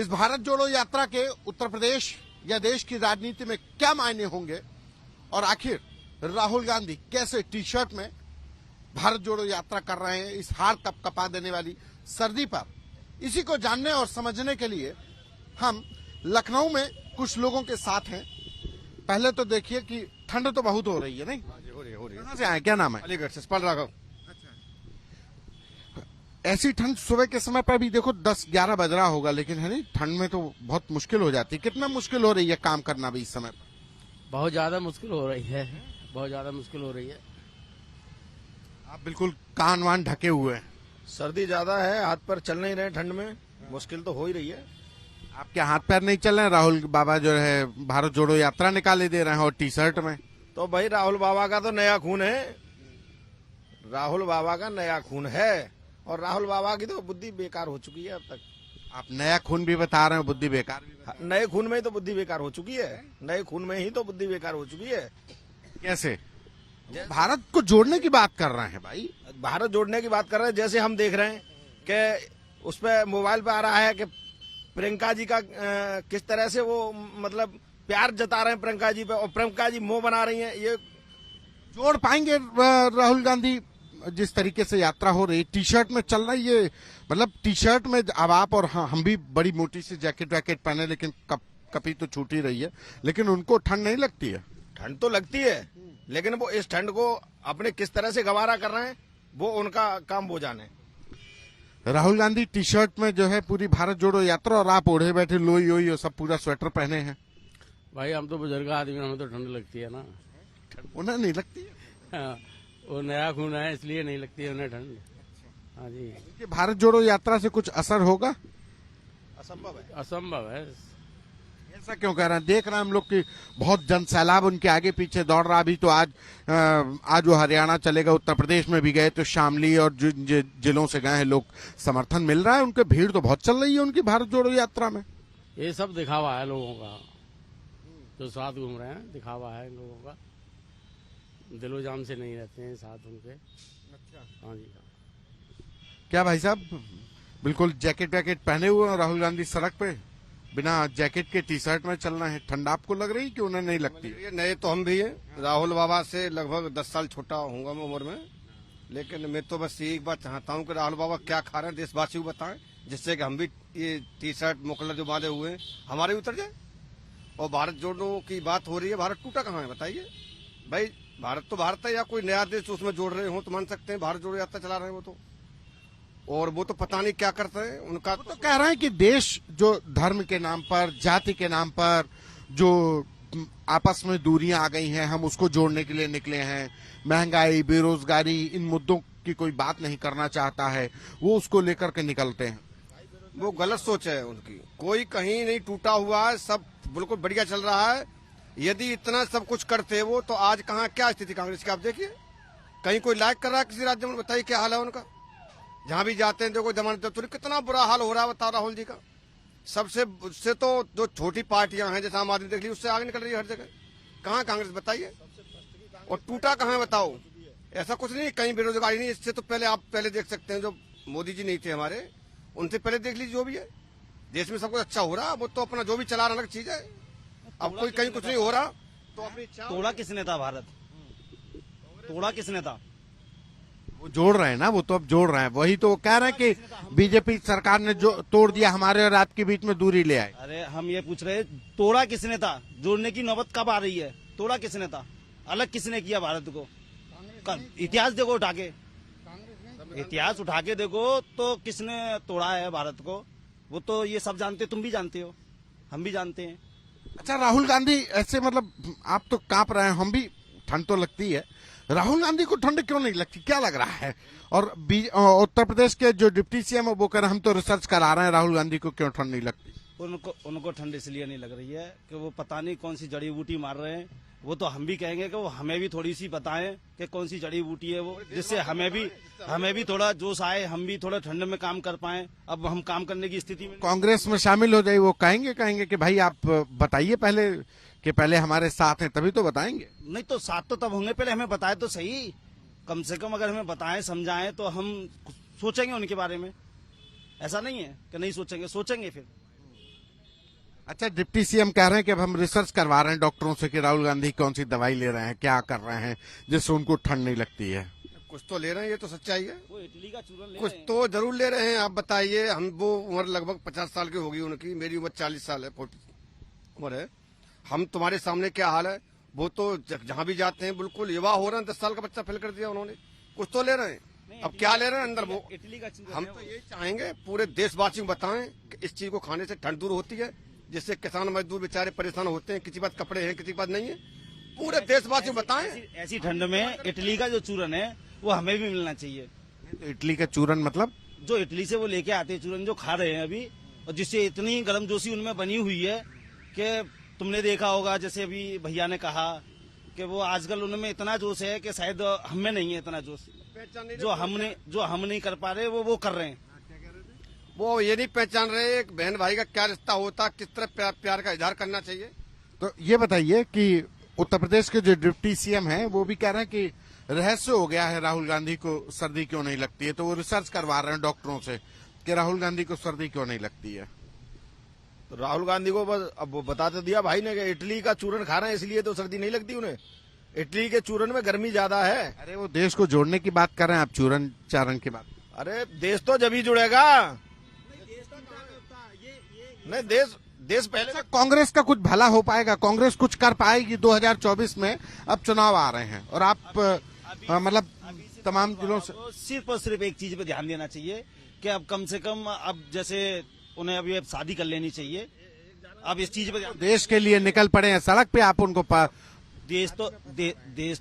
इस भारत जोड़ो यात्रा के उत्तर प्रदेश या देश की राजनीति में क्या मायने होंगे और आखिर राहुल गांधी कैसे टी शर्ट में भारत जोड़ो यात्रा कर रहे हैं इस हार कपा देने वाली सर्दी पर, इसी को जानने और समझने के लिए हम लखनऊ में कुछ लोगों के साथ हैं। पहले तो देखिए कि ठंड तो बहुत हो रही है, नहीं? हो रही है। कहाँ से आए, क्या नाम है? अलीगढ़ से पढ़ रहा हूँ। ऐसी ठंड सुबह के समय पर भी देखो 10-11 बज रहा होगा, लेकिन है नहीं, ठंड में तो बहुत मुश्किल हो जाती है। कितना मुश्किल हो रही है काम करना भी इस समय पर? बहुत ज्यादा मुश्किल हो रही है, बहुत ज्यादा मुश्किल हो रही है। आप बिल्कुल कान वान ढके हुए हैं। सर्दी ज्यादा है, हाथ पर चल नहीं रहे ठंड में, मुश्किल तो हो ही रही है। आपके हाथ पैर नहीं चल रहे हैं? राहुल बाबा जो है भारत जोड़ो यात्रा निकाले दे रहे हैं और टी शर्ट में। तो भाई राहुल बाबा का तो नया खून है, राहुल बाबा का नया खून है और राहुल बाबा की तो बुद्धि बेकार हो चुकी है अब तक। आप नया खून भी बता रहे हैं, बुद्धि बेकार भी बता रहे नए खून में ही तो बुद्धि बेकार हो चुकी है, नए खून में ही तो बुद्धि बेकार हो चुकी है। हैं। कैसे? भारत को जोड़ने की बात कर रहे हैं भाई। भारत जोड़ने की बात कर रहे हैं, जैसे हम देख रहे हैं कि उस पर मोबाइल पे आ रहा है कि प्रियंका जी का किस तरह से वो मतलब प्यार जता रहे हैं प्रियंका जी पे, और प्रियंका जी मुंह बना रही हैं। ये जोड़ पाएंगे राहुल गांधी? जिस तरीके से यात्रा हो रही, टी शर्ट में चल रही है, मतलब टी शर्ट में अब आप और हम भी बड़ी मोटी सी जैकेट वैकेट पहने, लेकिन कपी तो छूट ही रही है, लेकिन उनको ठंड नहीं लगती है? ठंड तो लगती है, लेकिन वो इस ठंड को अपने किस तरह से गवारा कर रहे हैं वो उनका काम वो जाने। राहुल गांधी टी शर्ट में जो है पूरी भारत जोड़ो यात्रा, और आप ओढ़े बैठे लोई ओई और सब पूरा स्वेटर पहने हैं। भाई हम तो बुजुर्ग आदमी, हमें तो ठंड लगती है ना। उन्हें नहीं लगती है? हाँ, वो नया खून है इसलिए नहीं लगती है उन्हें ठंड। हाँ जी। कि भारत जोड़ो यात्रा से कुछ असर होगा? असंभव है, असंभव है। ऐसा क्यों कह रहे हैं? देख रहे हैं हम लोग कि बहुत जन सैलाब उनके आगे पीछे दौड़ रहा। अभी तो आज वो हरियाणा चलेगा, उत्तर प्रदेश में भी गए तो शामली और जिलों से गए हैं लोग, समर्थन मिल रहा है, उनके भीड़ तो बहुत चल रही है उनकी भारत जोड़ो यात्रा में। ये सब दिखावा है लोगों का, जो साथ घूम रहे हैं, दिखावा है इन लोगों का, दिलो जान से नहीं रहते हैं साथ उनके। अच्छा। हाँ जी। क्या भाई साहब, बिल्कुल जैकेट वैकेट पहने हुए हैं राहुल गांधी सड़क पे, बिना जैकेट के टी शर्ट में चलना है? ठंड आपको लग रही कि उन्हें नहीं लगती? ये नए तो हम भी हैं, राहुल बाबा से लगभग 10 साल छोटा होऊंगा मैं उम्र में, लेकिन मैं तो बस एक बात चाहता हूँ कि राहुल बाबा क्या खा रहे हैं देशवासी को बताएं, जिससे कि हम भी ये टी शर्ट मुकलर जो बांधे हुए हैं हमारे उतर जाए। और भारत जोड़ो की बात हो रही है, भारत टूटा कहाँ है बताइए भाई? भारत तो भारत है, या कोई नया देश उसमें जोड़ रहे हो तो मान सकते हैं भारत जोड़ो यात्रा चला रहे हैं वो तो, और वो तो पता नहीं क्या करते हैं उनका। तो कह रहे हैं कि देश जो धर्म के नाम पर, जाति के नाम पर जो आपस में दूरियां आ गई हैं, हम उसको जोड़ने के लिए निकले हैं। महंगाई, बेरोजगारी, इन मुद्दों की कोई बात नहीं करना चाहता है, वो उसको लेकर के निकलते हैं। वो गलत सोच है उनकी, कोई कहीं नहीं टूटा हुआ है, सब बिल्कुल बढ़िया चल रहा है। यदि इतना सब कुछ करते वो तो आज कहाँ क्या स्थिति कांग्रेस की आप देखिए, कहीं कोई लायक कर रहा है किसी राज्य में? बताइए क्या हाल है उनका। जहाँ भी जाते हैं देखो जमानत तो कितना बुरा हाल हो रहा है, बताओ राहुल जी का। सबसे उससे तो जो छोटी पार्टियां हैं जैसे आम आदमी देख ली, उससे आगे निकल रही है हर जगह। कहाँ कांग्रेस बताइए? और टूटा कहाँ है बताओ? ऐसा कुछ नहीं, कहीं बेरोजगारी नहीं। इससे तो पहले आप पहले देख सकते हैं, जो मोदी जी नहीं थे हमारे, उनसे पहले देख लीजिए जो भी है देश में सब कुछ अच्छा हो रहा। वो तो अपना जो भी चला रहा अलग चीज है, अब कोई कहीं कुछ नहीं हो रहा तो अपनी तोड़ा किसने था भारत? तोड़ा किसने था? वो जोड़ रहे हैं ना, वो तो अब जोड़ रहे हैं। वही तो कह रहे हैं कि बीजेपी सरकार ने जो तोड़ दिया, हमारे और आपके बीच में दूरी ले आए। अरे हम ये पूछ रहे तोड़ा किसने था? जोड़ने की नौबत कब आ रही है? तोड़ा किसने था? अलग किसने किया भारत को? इतिहास देखो उठा के, इतिहास उठा के देखो तो किसने तोड़ा है भारत को? वो तो ये सब जानते, तुम भी जानते हो, हम भी जानते हैं। अच्छा, राहुल गांधी ऐसे मतलब आप तो कांप रहे हैं, हम भी, ठंड तो लगती है। राहुल गांधी को ठंड क्यों नहीं लगती, क्या लग रहा है? और उत्तर प्रदेश के जो डिप्टी सीएम है वो कह रहे हैं हम तो रिसर्च करा रहे हैं, राहुल गांधी को क्यों ठंड नहीं लगती? उनको ठंड इसलिए नहीं लग रही है कि वो पता नहीं कौन सी जड़ी बूटी मार रहे हैं। वो तो हम भी कहेंगे कि वो हमें भी थोड़ी सी बताएं कि कौन सी जड़ी बूटी है वो, जिससे हमें भी थोड़ा जोश आए, हम भी थोड़ा ठंड में काम कर पाएं। अब हम काम करने की स्थिति में कांग्रेस में शामिल हो जाए, वो कहेंगे कि भाई आप बताइए पहले, कि पहले हमारे साथ हैं तभी तो बताएंगे। नहीं तो साथ तो तब होंगे, पहले हमें बताए तो सही, कम से कम अगर हमें बताएं समझाएं तो हम सोचेंगे उनके बारे में। ऐसा नहीं है कि नहीं सोचेंगे, सोचेंगे फिर। अच्छा, डिप्टी सीएम कह रहे हैं कि अब हम रिसर्च करवा रहे हैं डॉक्टरों से कि राहुल गांधी कौन सी दवाई ले रहे हैं, क्या कर रहे हैं जिससे उनको ठंड नहीं लगती है। कुछ तो ले रहे हैं, ये तो सच्चाई है। वो इटली का चूरन ले कुछ रहे हैं। तो जरूर ले रहे हैं। आप बताइए, हम वो उम्र लगभग 50 साल की होगी उनकी, मेरी उम्र 40 साल है, 40 उम्र है। हम तुम्हारे सामने क्या हाल है, वो तो जहाँ भी जाते हैं बिल्कुल युवा हो रहे हैं। 10 साल का बच्चा फेल कर दिया उन्होंने। कुछ तो ले रहे हैं, अब क्या ले रहे हैं अंदर वो। इटली का चूरन हम है तो वो। यही चाहेंगे पूरे देशवासियों को बताएं कि इस चीज को खाने से ठंड दूर होती है, जिससे किसान मजदूर बेचारे परेशान होते हैं। किसी के पास कपड़े हैं, किसी के पास नहीं है। पूरे देशवासियों को बताएं। ऐसी ठंड में इटली का जो चूरन है वो हमें भी मिलना चाहिए। तो इटली का चूरन मतलब जो इटली से वो लेके आते हैं चूरन, जो खा रहे हैं अभी, और जिससे इतनी गर्मजोशी उनमें बनी हुई है कि तुमने देखा होगा, जैसे अभी भैया ने कहा कि वो आजकल उनमें इतना जोश है कि शायद हमें नहीं है इतना जोश। जो हम नहीं कर पा रहे वो कर रहे हैं। वो ये नहीं पहचान रहे एक बहन भाई का क्या रिश्ता होता, किस तरह प्यार का इजहार करना चाहिए। तो ये बताइए कि उत्तर प्रदेश के जो डिप्टी सीएम हैं वो भी कह रहे हैं कि रहस्य हो गया है राहुल गांधी को सर्दी क्यों नहीं लगती है, तो वो रिसर्च करवा रहे हैं डॉक्टरों से कि राहुल गांधी को सर्दी क्यों नहीं लगती है। तो राहुल गांधी को बस अब वो बता तो दिया भाई ने कि इटली का चूरन खा रहे हैं इसलिए तो सर्दी नहीं लगती उन्हें। इटली के चूरन में गर्मी ज्यादा है। अरे वो देश को जोड़ने की बात कर रहे हैं आप, चूरन चारण की बात। अरे देश तो जब ही जुड़ेगा। नहीं, देश पहले अच्छा, कांग्रेस का कुछ भला हो पाएगा, कांग्रेस कुछ कर पाएगी 2024 में? अब चुनाव आ रहे हैं और आप मतलब तमाम जिलों से सिर्फ और सिर्फ एक चीज पे ध्यान देना चाहिए कि अब कम से कम अब जैसे उन्हें अभी अब शादी कर लेनी चाहिए। अब इस चीज पे देश के लिए निकल पड़े हैं सड़क पे, आप उनको देश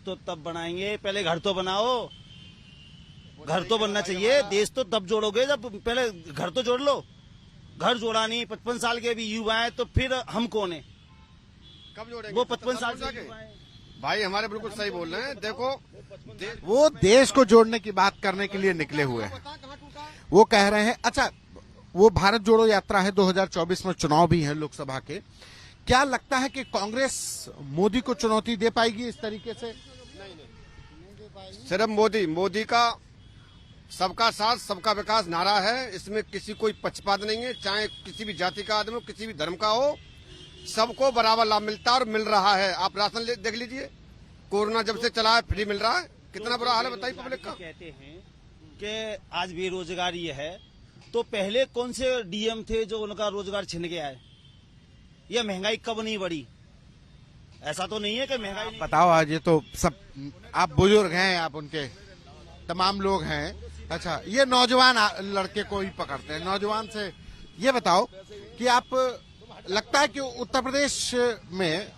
तो तब बनाएंगे, पहले घर तो बनाओ। घर तो बनना चाहिए। देश तो तब जोड़ोगे जब पहले घर तो जोड़ लो। घर जोड़ा नहीं, 55 साल के अभी युवा हैं तो फिर हम कौन है? कब जोड़ेंगे? वो 55 साल के के युवा हैं। भाई हमारे बिल्कुल सही बोल रहे हैं। देखो वो देश को जोड़ने की बात करने के लिए निकले हुए हैं। वो कह रहे हैं, अच्छा वो भारत जोड़ो यात्रा है, 2024 में चुनाव भी है लोकसभा के। क्या लगता है कि कांग्रेस मोदी को चुनौती दे पाएगी इस तरीके से? सिर्फ मोदी का सबका साथ सबका विकास नारा है। इसमें किसी कोई पक्षपात नहीं है, चाहे किसी भी जाति का आदमी हो, किसी भी धर्म का हो, सबको बराबर लाभ मिलता है और मिल रहा है। आप राशन देख लीजिए, कोरोना जब से चला है फ्री मिल रहा है। कितना बुरा हाल है बताइए पब्लिक का। कहते हैं कि आज बेरोजगारी है, तो पहले कौन से डीएम थे जो उनका रोजगार छिन गया है? यह महंगाई कब नहीं बढ़ी? ऐसा तो नहीं है कि महंगाई नहीं। बताओ, आज ये तो सब आप बुजुर्ग हैं, आप उनके तमाम लोग हैं। अच्छा, ये नौजवान लड़के को ही पकड़ते हैं। नौजवान से ये बताओ कि आप लगता है कि उत्तर प्रदेश में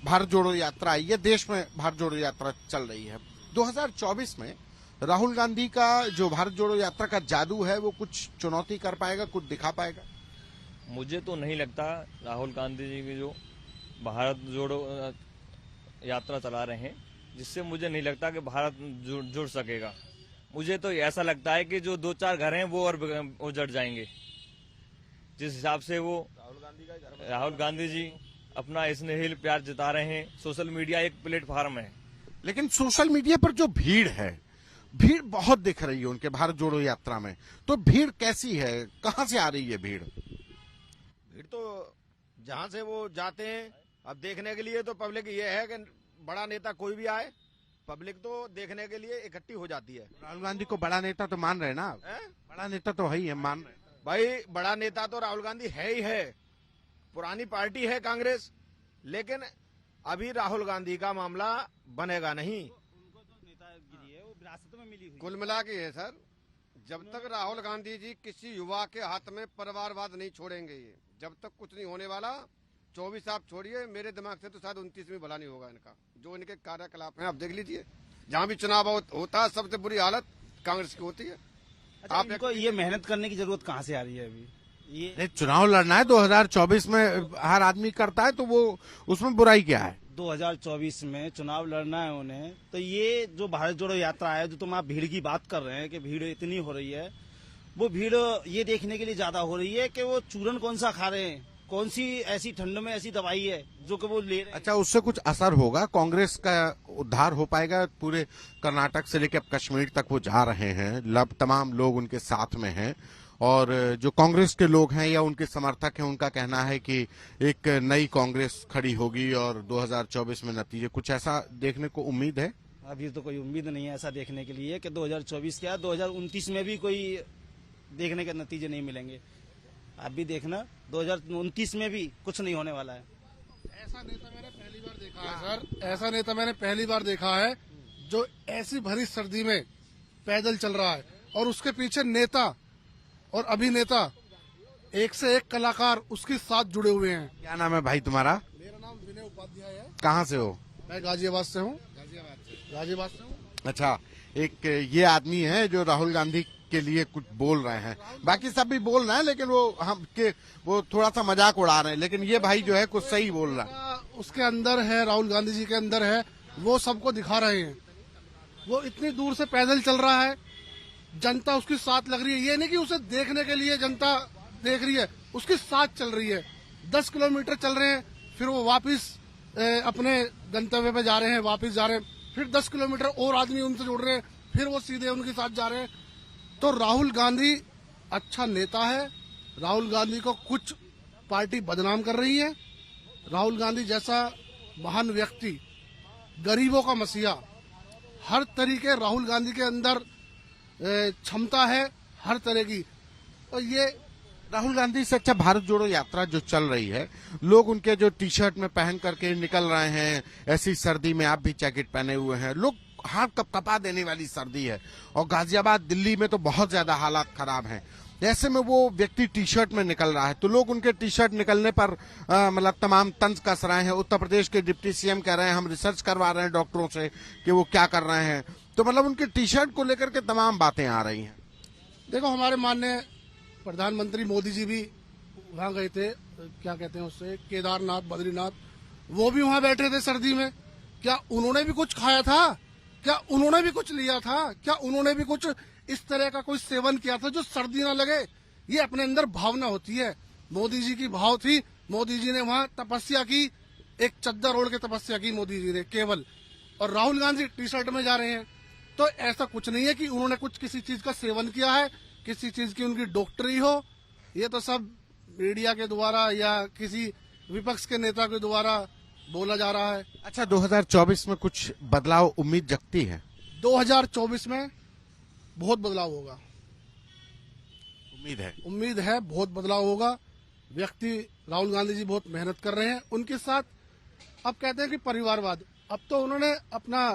भारत जोड़ो यात्रा, ये देश में भारत जोड़ो यात्रा चल रही है, 2024 में राहुल गांधी का जो भारत जोड़ो यात्रा का जादू है वो कुछ चुनौती कर पाएगा, कुछ दिखा पाएगा? मुझे तो नहीं लगता राहुल गांधी जी की जो भारत जोड़ो यात्रा चला रहे हैं, जिससे मुझे नहीं लगता कि भारत जुड़ सकेगा। मुझे तो ऐसा लगता है कि जो 2-4 घर हैं वो और उजड़ जाएंगे। जिस हिसाब से वो राहुल गांधी जी अपना स्नेहिल प्यार जता रहे हैं। सोशल मीडिया एक प्लेटफॉर्म है, लेकिन सोशल मीडिया पर जो भीड़ है, भीड़ बहुत दिख रही है उनके भारत जोड़ो यात्रा में। तो भीड़ कैसी है, कहां से आ रही है भीड़? भीड़ तो जहाँ से वो जाते हैं अब देखने के लिए, तो पब्लिक ये है कि बड़ा नेता कोई भी आए, पब्लिक तो देखने के लिए इकट्ठी हो जाती है। राहुल गांधी को बड़ा नेता तो मान रहे हैं ना आप? बड़ा नेता तो है ही है, मान रहे हैं। भाई बड़ा नेता तो राहुल गांधी है ही है। पुरानी पार्टी है कांग्रेस, लेकिन अभी राहुल गांधी का मामला बनेगा नहीं। कुल मिला के है सर, जब तक राहुल गांधी जी किसी युवा के हाथ में परिवारवाद नहीं छोड़ेंगे, ये जब तक कुछ नहीं होने वाला। 24 आप छोड़िए, मेरे दिमाग से तो शायद 29 में भला नहीं होगा इनका। जो इनके कार्यकलाप हैं आप देख लीजिए, जहाँ भी चुनाव होता है सबसे बुरी हालत कांग्रेस की होती है। अच्छा, आप इनको ये मेहनत करने की जरूरत कहाँ से आ रही है अभी? ये नहीं, चुनाव लड़ना है 2024 में, हर आदमी करता है, तो वो उसमें बुराई क्या है? 2024 में चुनाव लड़ना है उन्हें, तो ये जो भारत जोड़ो यात्रा है, जो तुम आप भीड़ की बात कर रहे हैं कि भीड़ इतनी हो रही है, वो भीड़ ये देखने के लिए ज्यादा हो रही है कि वो चूरन कौन सा खा रहे हैं, कौन सी ऐसी ठंड में ऐसी दवाई है जो कि वो ले रहे हैं। अच्छा, उससे कुछ असर होगा? कांग्रेस का उद्धार हो पाएगा? पूरे कर्नाटक से लेकर कश्मीर तक वो जा रहे हैं, तमाम लोग उनके साथ में हैं और जो कांग्रेस के लोग हैं या उनके समर्थक हैं उनका कहना है कि एक नई कांग्रेस खड़ी होगी और 2024 में नतीजे कुछ ऐसा देखने को उम्मीद है। अभी तो कोई उम्मीद नहीं है ऐसा देखने के लिए कि 2024 क्या 2029 में भी कोई देखने के नतीजे नहीं मिलेंगे। आप भी देखना 2029 में भी कुछ नहीं होने वाला है। ऐसा नेता मैंने पहली बार देखा है सर, ऐसा नेता मैंने पहली बार देखा है जो ऐसी भरी सर्दी में पैदल चल रहा है और उसके पीछे नेता और अभिनेता एक से एक कलाकार उसके साथ जुड़े हुए हैं। क्या नाम है भाई तुम्हारा? मेरा नाम विनय उपाध्याय है। कहाँ से हो? मैं गाजियाबाद से हूँ। गाजियाबाद से हूँ। अच्छा, एक ये आदमी है जो राहुल गांधी के लिए कुछ बोल रहे हैं, बाकी सब भी बोल रहे हैं लेकिन वो थोड़ा सा मजाक उड़ा रहे हैं, लेकिन ये भाई जो है कुछ सही बोल रहा है। उसके अंदर है, राहुल गांधी जी के अंदर है, वो सबको दिखा रहे हैं। वो इतनी दूर से पैदल चल रहा है, जनता उसके साथ लग रही है। ये नहीं कि उसे देखने के लिए जनता देख रही है, उसके साथ चल रही है। 10 किलोमीटर चल रहे हैं, फिर वो वापस अपने गंतव्य पे जा रहे हैं, वापस जा रहे हैं, फिर 10 किलोमीटर और आदमी उनसे जुड़ रहे हैं, फिर वो सीधे उनके साथ जा रहे हैं। तो राहुल गांधी अच्छा नेता है। राहुल गांधी को कुछ पार्टी बदनाम कर रही है। राहुल गांधी जैसा महान व्यक्ति, गरीबों का मसीहा, हर तरीके राहुल गांधी के अंदर क्षमता है, हर तरह की। और ये राहुल गांधी से अच्छा भारत जोड़ो यात्रा जो चल रही है, लोग उनके जो टी शर्ट में पहन करके निकल रहे हैं, ऐसी सर्दी में आप भी जैकेट पहने हुए हैं, लोग हाथ कपकपा देने वाली सर्दी है और गाजियाबाद दिल्ली में तो बहुत ज्यादा हालात खराब हैं। ऐसे में वो व्यक्ति टी शर्ट में निकल रहा है तो लोग उनके टी शर्ट निकलने पर मतलब तमाम तंज कस रहे हैं। उत्तर प्रदेश के डिप्टी सीएम कह रहे हैं हम रिसर्च करवा रहे हैं डॉक्टरों से कि वो क्या कर रहे हैं, तो मतलब उनके टी शर्ट को लेकर के तमाम बातें आ रही हैं। देखो, हमारे माननीय प्रधानमंत्री मोदी जी भी वहाँ गए थे, क्या कहते हैं उससे, केदारनाथ, बद्रीनाथ, वो भी वहाँ बैठे थे सर्दी में। क्या उन्होंने भी कुछ खाया था? क्या उन्होंने भी कुछ लिया था? क्या उन्होंने भी कुछ इस तरह का कोई सेवन किया था जो सर्दी ना लगे? ये अपने अंदर भावना होती है। मोदी जी की भाव थी, मोदी जी ने वहाँ तपस्या की, एक चद्दर ओढ़ के तपस्या की मोदी जी ने केवल। और राहुल गांधी टी शर्ट में जा रहे हैं, तो ऐसा कुछ नहीं है कि उन्होंने कुछ किसी चीज का सेवन किया है, किसी चीज की उनकी डॉक्टरी हो। ये तो सब मीडिया के द्वारा या किसी विपक्ष के नेता के द्वारा बोला जा रहा है। अच्छा, 2024 में कुछ बदलाव उम्मीद जगती है? 2024 में बहुत बदलाव होगा, उम्मीद है बहुत बदलाव होगा। व्यक्ति राहुल गांधी जी बहुत मेहनत कर रहे हैं, उनके साथ अब कहते हैं कि परिवारवाद, अब तो उन्होंने अपना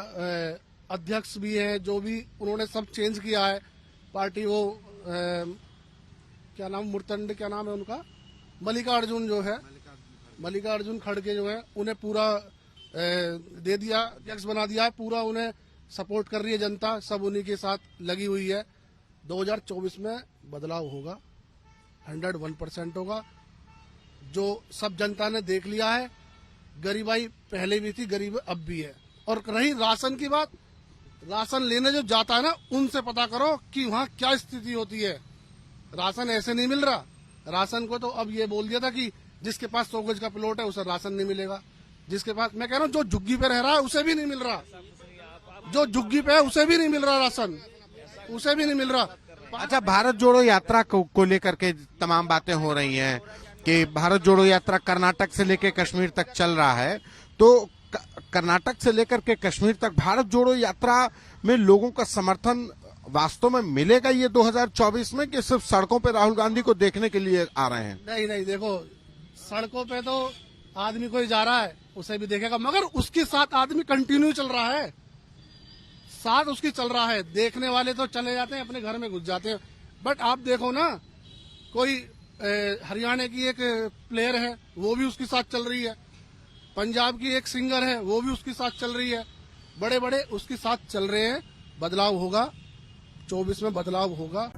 अध्यक्ष भी है, जो भी उन्होंने सब चेंज किया है पार्टी। वो क्या नाम, मुर्तंड क्या नाम है उनका, मल्लिकार्जुन जो है, मल्लिकार्जुन खड़गे जो है, उन्हें पूरा दे दिया, अध्यक्ष बना दिया है, पूरा उन्हें सपोर्ट कर रही है जनता, सब उन्हीं के साथ लगी हुई है। 2024 में बदलाव होगा, 101% होगा। जो सब जनता ने देख लिया है, गरीबाई पहले भी थी, गरीब अब भी है। और रही राशन की बात, राशन लेने जो जाता है ना, उनसे पता करो कि वहाँ क्या स्थिति होती है। राशन ऐसे नहीं मिल रहा। राशन को तो अब ये बोल दिया था कि जिसके पास 100 गज का प्लॉट है उसे राशन नहीं मिलेगा। जिसके पास, मैं कह रहा हूँ, जो झुग्गी पे रह रहा है उसे भी नहीं मिल रहा, जो झुग्गी पे है उसे भी नहीं मिल रहा राशन, उसे भी नहीं मिल रहा। अच्छा, भारत जोड़ो यात्रा को लेकर के तमाम बातें हो रही हैं कि भारत जोड़ो यात्रा कर्नाटक से लेकर कश्मीर तक चल रहा है, तो कर्नाटक से लेकर के कश्मीर तक भारत जोड़ो यात्रा में लोगों का समर्थन वास्तव में मिलेगा ये 2024 में, कि सिर्फ सड़कों पे राहुल गांधी को देखने के लिए आ रहे हैं? नहीं, देखो, सड़कों पे तो आदमी कोई जा रहा है उसे भी देखेगा, मगर उसके साथ आदमी कंटिन्यू चल रहा है, साथ उसकी चल रहा है। देखने वाले तो चले जाते हैं, अपने घर में घुस जाते हैं। बट आप देखो ना, कोई हरियाणा की एक प्लेयर है, वो भी उसके साथ चल रही है। पंजाब की एक सिंगर है, वो भी उसके साथ चल रही है। बड़े बड़े उसके साथ चल रहे हैं। बदलाव होगा, 24 में बदलाव होगा।